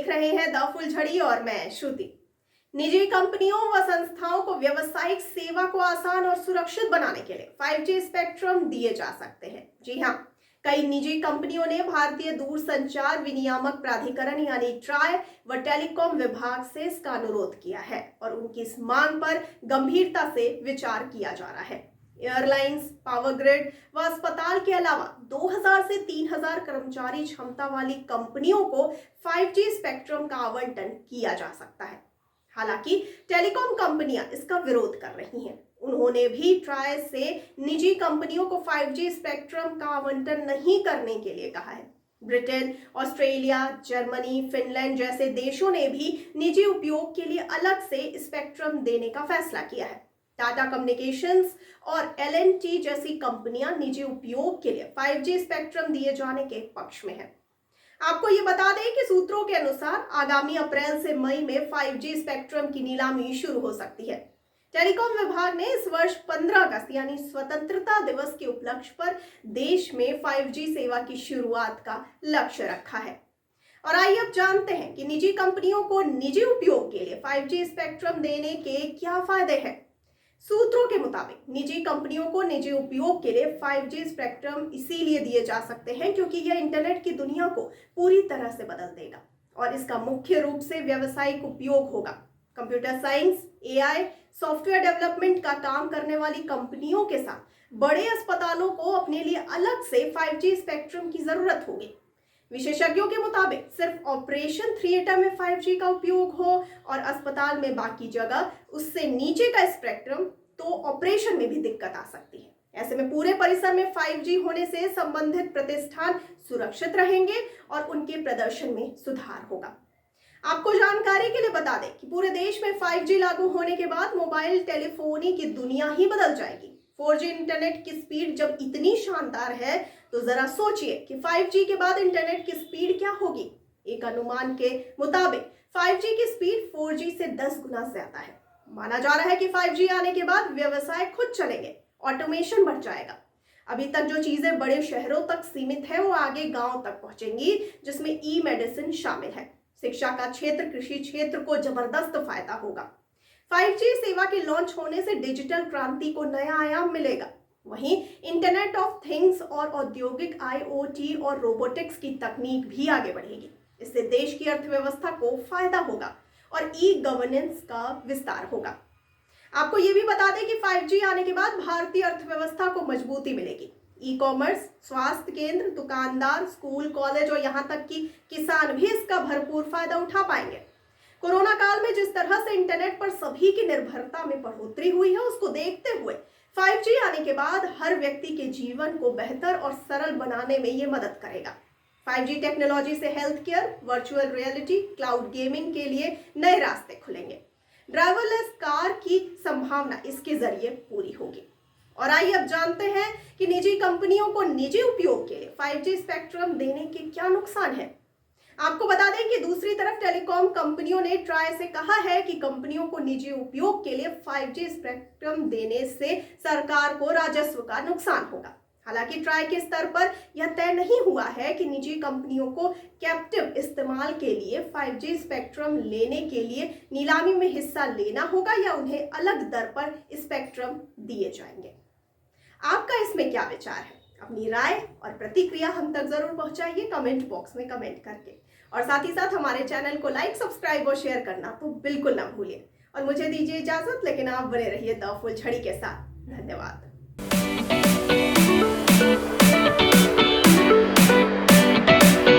देख रहे हैं द फुलझड़ी और मैं श्रुति। निजी कंपनियों व संस्थाओं को व्यावसायिक सेवा को आसान और सुरक्षित बनाने के लिए 5G स्पेक्ट्रम दिए जा सकते हैं। जी हाँ, कई निजी कंपनियों ने भारतीय दूरसंचार विनियामक प्राधिकरण यानी ट्राई व टेलीकॉम विभाग से इसका अनुरोध किया है और उनकी इस मांग पर गंभीरता से विचार किया जा रहा है। एयरलाइंस, पावर ग्रिड व अस्पताल के अलावा 2000 से 3000 कर्मचारी क्षमता वाली कंपनियों को 5G स्पेक्ट्रम का आवंटन किया जा सकता है। हालांकि टेलीकॉम कंपनियां इसका विरोध कर रही हैं। उन्होंने भी ट्राई से निजी कंपनियों को 5G स्पेक्ट्रम का आवंटन नहीं करने के लिए कहा है। ब्रिटेन, ऑस्ट्रेलिया, जर्मनी, फिनलैंड जैसे देशों ने भी निजी उपयोग के लिए अलग से स्पेक्ट्रम देने का फैसला किया है। टाटा कम्युनिकेशंस और L&T जैसी कंपनियां निजी उपयोग के लिए 5G स्पेक्ट्रम दिए जाने के पक्ष में हैं। आपको ये बता दें कि सूत्रों के अनुसार आगामी अप्रैल से मई में 5G स्पेक्ट्रम की नीलामी शुरू हो सकती है। टेलीकॉम विभाग ने इस वर्ष 15 अगस्त यानी स्वतंत्रता दिवस के उपलक्ष्य पर देश में 5G सेवा की शुरुआत का लक्ष्य रखा है। और आइए अब जानते हैं कि निजी कंपनियों को निजी उपयोग के लिए 5G स्पेक्ट्रम देने के क्या फायदे हैं। सूत्रों के मुताबिक निजी कंपनियों को निजी उपयोग के लिए 5G स्पेक्ट्रम इसीलिए दिए जा सकते हैं क्योंकि यह इंटरनेट की दुनिया को पूरी तरह से बदल देगा और इसका मुख्य रूप से व्यावसायिक उपयोग होगा। Computer science, AI, software development का काम करने वाली कंपनियों के साथ बड़े अस्पतालों को अपने लिए अलग से 5G स्पेक्ट्रम की जरूरत होगी। विशेषज्ञों के मुताबिक सिर्फ ऑपरेशन थिएटर में 5G का उपयोग हो और अस्पताल में बाकी जगह उससे नीचे का स्पेक्ट्रम तो ऑपरेशन में भी दिक्कत आ सकती है। ऐसे में पूरे परिसर में 5G होने से संबंधित प्रतिष्ठान सुरक्षित रहेंगे और उनके प्रदर्शन में सुधार होगा। आपको जानकारी के लिए बता दें कि पूरे देश में 5G लागू होने के बाद मोबाइल टेलीफोनी की दुनिया ही बदल जाएगी। 4G इंटरनेट की स्पीड जब इतनी शानदार है तो जरा सोचिए कि 5G के बाद इंटरनेट की स्पीड क्या होगी। एक अनुमान के मुताबिक 5G की स्पीड 4G से 10 गुना ज्यादा है। माना जा रहा है कि 5G आने के बाद व्यवसाय खुद चलेंगे, ऑटोमेशन बढ़ जाएगा। अभी तक जो चीजें बड़े शहरों तक सीमित है वो आगे गांव तक पहुंचेंगी, जिसमें ई-मेडिसिन शामिल है। शिक्षा का क्षेत्र, कृषि क्षेत्र को जबरदस्त फायदा होगा। 5G सेवा के लॉन्च होने से डिजिटल क्रांति को नया आयाम मिलेगा। वहीं इंटरनेट ऑफ थिंग्स और औद्योगिक IoT और रोबोटिक्स की तकनीक भी आगे बढ़ेगी। इससे देश की अर्थव्यवस्था को फायदा होगा और ई-गवर्नेंस का विस्तार होगा। आपको ये भी बता दें कि 5G आने के बाद भारतीय अर्थव्यवस्था को मजबूती मिलेगी। ई-कॉमर्स, स्वास्थ्य केंद्र, दुकानदार, स्कूल, कॉलेज और यहाँ तक कि किसान भी इसका भरपूर फायदा उठा पाएंगे। कोरोना काल में जिस तरह से इंटरनेट पर सभी की निर्भरता में बढ़ोतरी हुई है, उसको देखते हुए 5G आने के बाद हर व्यक्ति के जीवन को बेहतर और सरल बनाने में ये मदद करेगा। 5G टेक्नोलॉजी से health care, virtual reality, cloud gaming के लिए नए रास्ते खुलेंगे। ड्राइवरलेस कार की संभावना इसके जरिए पूरी होगी। और आइए अब जानते हैं कि निजी कंपनियों को निजी उपयोग के लिए 5G स्पेक्ट्रम देने के क्या नुकसान है। आपको बता दें कि दूसरी तरफ टेलीकॉम कंपनियों ने ट्राई से कहा है कि कंपनियों को निजी उपयोग के लिए 5G स्पेक्ट्रम देने से सरकार को राजस्व का नुकसान होगा। हालांकि ट्राई के स्तर पर यह तय नहीं हुआ है कि निजी कंपनियों को कैप्टिव इस्तेमाल के लिए 5G स्पेक्ट्रम लेने के लिए नीलामी में हिस्सा लेना होगा या उन्हें अलग दर पर स्पेक्ट्रम दिए जाएंगे। आपका इसमें क्या विचार है? अपनी राय और प्रतिक्रिया हम तक जरूर पहुंचाइए कमेंट बॉक्स में कमेंट करके। और साथ ही साथ हमारे चैनल को लाइक, सब्सक्राइब और शेयर करना तो बिल्कुल ना भूलिए। और मुझे दीजिए इजाजत, लेकिन आप बने रहिए द फुलझड़ी के साथ। धन्यवाद।